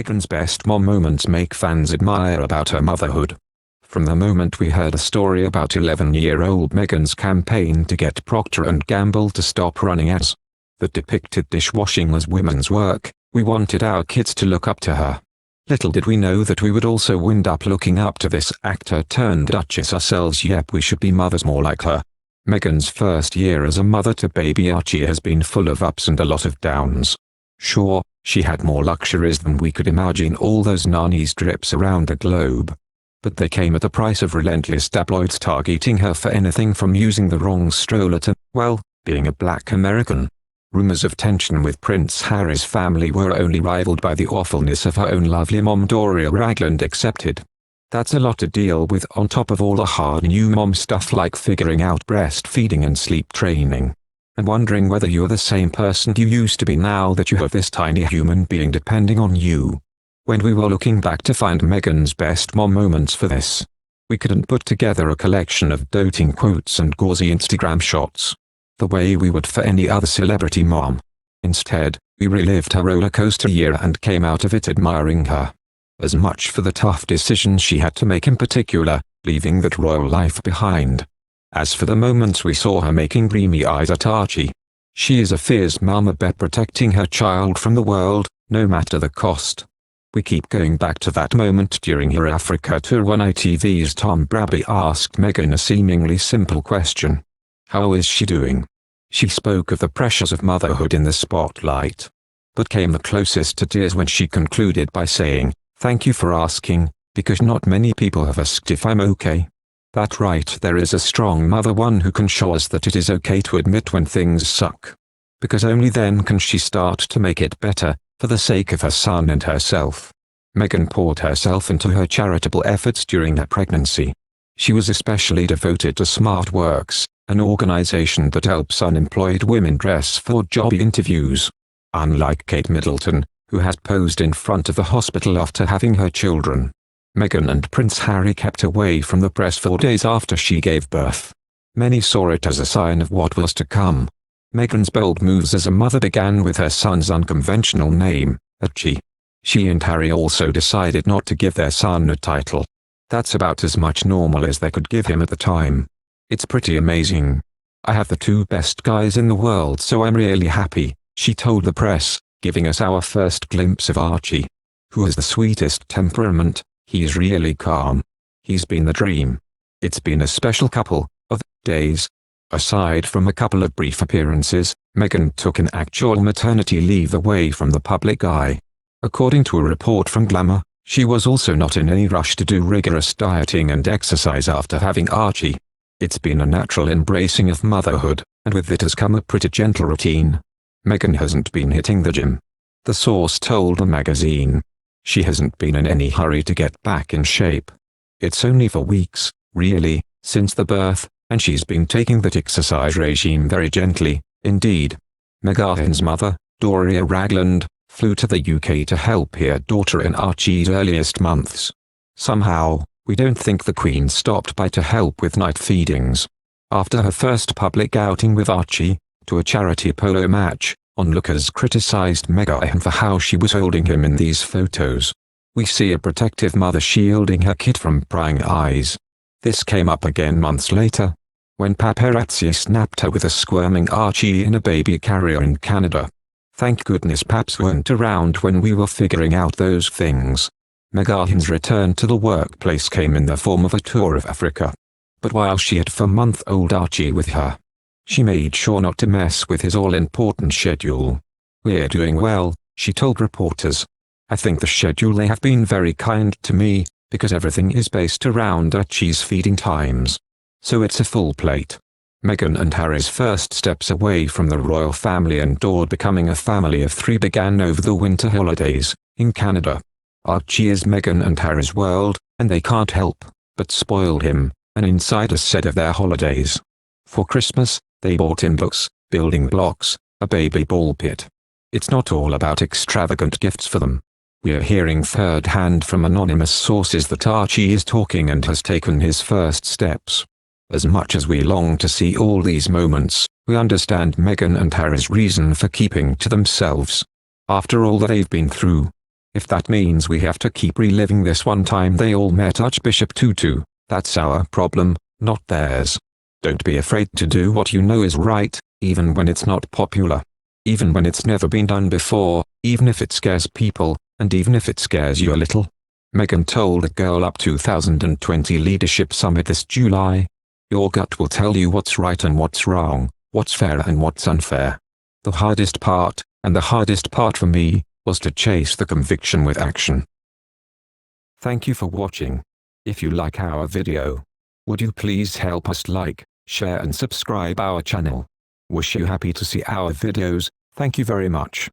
Meghan's best mom moments make fans admire about her motherhood. From the moment we heard a story about 11-year-old Meghan's campaign to get Procter & Gamble to stop running ads that depicted dishwashing as women's work, we wanted our kids to look up to her. Little did we know that we would also wind up looking up to this actor turned duchess ourselves. Yep, we should be mothers more like her. Meghan's first year as a mother to baby Archie has been full of ups and a lot of downs. Sure, she had more luxuries than we could imagine, all those nannies drips around the globe. But they came at the price of relentless tabloids targeting her for anything from using the wrong stroller to, well, being a black American. Rumors of tension with Prince Harry's family were only rivaled by the awfulness of her own lovely mom Doria Ragland accepted. That's a lot to deal with on top of all the hard new mom stuff like figuring out breastfeeding and sleep training. And wondering whether you're the same person you used to be now that you have this tiny human being depending on you. When we were looking back to find Meghan's best mom moments for this, we couldn't put together a collection of doting quotes and gauzy Instagram shots, the way we would for any other celebrity mom. Instead, we relived her roller coaster year and came out of it admiring her. As much for the tough decisions she had to make, in particular, leaving that royal life behind, as for the moments we saw her making dreamy eyes at Archie. She is a fierce mama bear protecting her child from the world, no matter the cost. We keep going back to that moment during her Africa tour when ITV's Tom Brabby asked Meghan a seemingly simple question. How is she doing? She spoke of the pressures of motherhood in the spotlight, but came the closest to tears when she concluded by saying, "Thank you for asking, because not many people have asked if I'm okay." That right there is a strong mother, one who can show us that it is okay to admit when things suck. Because only then can she start to make it better, for the sake of her son and herself. Meghan poured herself into her charitable efforts during her pregnancy. She was especially devoted to SmartWorks, an organization that helps unemployed women dress for job interviews. Unlike Kate Middleton, who had posed in front of the hospital after having her children, Meghan and Prince Harry kept away from the press 4 days after she gave birth. Many saw it as a sign of what was to come. Meghan's bold moves as a mother began with her son's unconventional name, Archie. She and Harry also decided not to give their son a title. That's about as much normal as they could give him at the time. It's pretty amazing. I have the 2 best guys in the world, so I'm really happy, she told the press, giving us our first glimpse of Archie, who has the sweetest temperament. He's really calm. He's been the dream. It's been a special couple of days. Aside from a couple of brief appearances, Meghan took an actual maternity leave away from the public eye. According to a report from Glamour, she was also not in any rush to do rigorous dieting and exercise after having Archie. It's been a natural embracing of motherhood, and with it has come a pretty gentle routine. Meghan hasn't been hitting the gym, the source told the magazine. She hasn't been in any hurry to get back in shape. It's only for weeks, really, since the birth, and she's been taking that exercise regime very gently, indeed. Meghan's mother, Doria Ragland, flew to the UK to help her daughter in Archie's earliest months. Somehow, we don't think the Queen stopped by to help with night feedings. After her first public outing with Archie, to a charity polo match, onlookers criticized Meghan for how she was holding him in these photos. We see a protective mother shielding her kid from prying eyes. This came up again months later, when paparazzi snapped her with a squirming Archie in a baby carrier in Canada. Thank goodness Paps weren't around when we were figuring out those things. Meghan's return to the workplace came in the form of a tour of Africa. But while she had 4-month-old Archie with her, she made sure not to mess with his all-important schedule. "We're doing well," she told reporters. "I think the schedule they have been very kind to me, because everything is based around Archie's feeding times. So it's a full plate." Meghan and Harry's first steps away from the royal family and toward becoming a family of 3 began over the winter holidays, in Canada. Archie is Meghan and Harry's world, and they can't help but spoil him, an insider said of their holidays. For Christmas, they bought him books, building blocks, a baby ball pit. It's not all about extravagant gifts for them. We're hearing third-hand from anonymous sources that Archie is talking and has taken his first steps. As much as we long to see all these moments, we understand Meghan and Harry's reason for keeping to themselves. After all that they've been through, If that means we have to keep reliving this one time they all met Archbishop Tutu, that's our problem, not theirs. Don't be afraid to do what you know is right, even when it's not popular. Even when it's never been done before, even if it scares people, and even if it scares you a little. Meghan told a Girl Up 2020 Leadership Summit this July. Your gut will tell you what's right and what's wrong, what's fair and what's unfair. The hardest part, and the hardest part for me, was to chase the conviction with action. Thank you for watching. If you like our video, would you please help us like, share and subscribe our channel. Wish you happy to see our videos. Thank you very much.